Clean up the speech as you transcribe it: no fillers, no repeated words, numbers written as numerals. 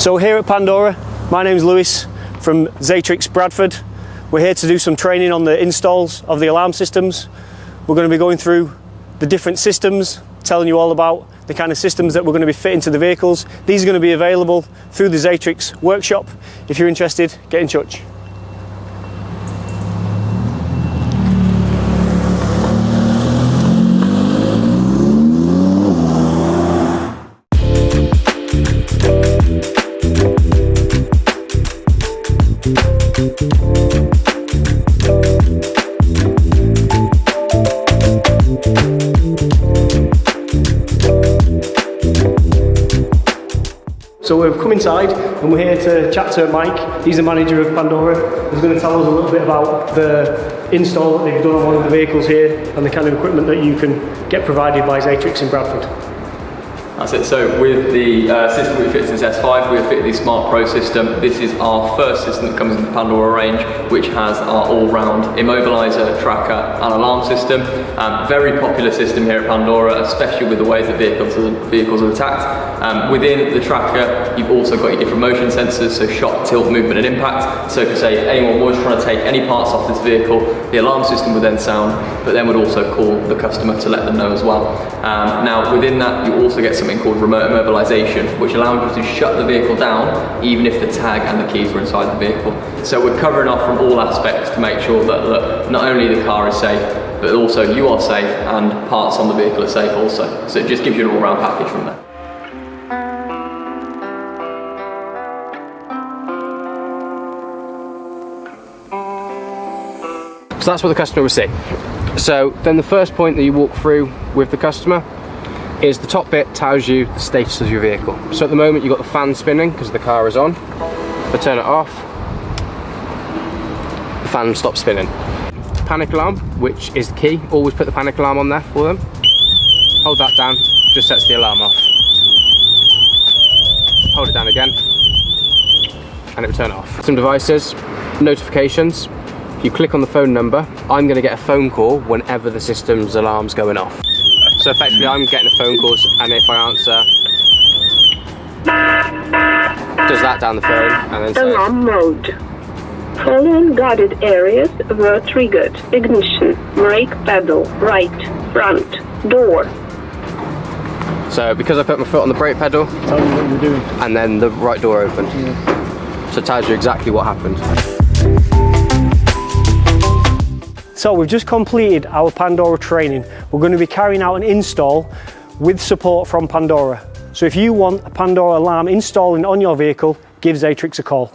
So here at Pandora, my name's Lewis from Xatrix Bradford. We're here to do some training on the installs of the alarm systems. We're going to be going through the different systems, telling you all about the kind of systems that we're going to be fitting to the vehicles. These are going to be available through the Xatrix workshop. If you're interested, get in touch. So we've come inside and we're here to chat to Mike. He's the manager of Pandora. He's going to tell us a little bit about the install that they've done on one of the vehicles here and the kind of equipment that you can get provided by Xatrix in Bradford. That's it. So with the system we fit since S5, we have fitted the Smart Pro system. This is our first system that comes in the Pandora range, which has our all-round immobiliser, tracker and alarm system. Very popular system here at Pandora, especially with the ways that vehicles are attacked. Within the tracker, you've also got your different motion sensors, so shock, tilt, movement and impact. So if you say anyone was trying to take any parts off this vehicle, the alarm system would then sound, but then would also call the customer to let them know as well. Now within that, you also get something called remote immobilisation, which allows you to shut the vehicle down even if the tag and the keys were inside the vehicle. So we're covering off from all aspects to make sure that not only the car is safe, but also you are safe and parts on the vehicle are safe also. So it just gives you an all-round package from there. So that's what the customer will see. So then the first point that you walk through with the customer is the top bit tells you the status of your vehicle. So at the moment you've got the fan spinning because the car is on. If I turn it off, the fan stops spinning. Panic alarm, which is the key, always put the panic alarm on there for them. Hold that down, just sets the alarm off. Hold it down again, and it will turn it off. Some devices, notifications. If you click on the phone number, I'm going to get a phone call whenever the system's alarm's going off. So effectively I'm getting a phone call, and if I answer, does that down the phone and then says, alarm mode. Following guarded areas were triggered. Ignition, brake pedal, right, front, door. So because I put my foot on the brake pedal, Tell me what you're doing. and then the right door opened. Yeah. So it tells you exactly what happened. So we've just completed our Pandora training. We're going to be carrying out an install with support from Pandora. So if you want a Pandora alarm installing on your vehicle, give Xatrix a call.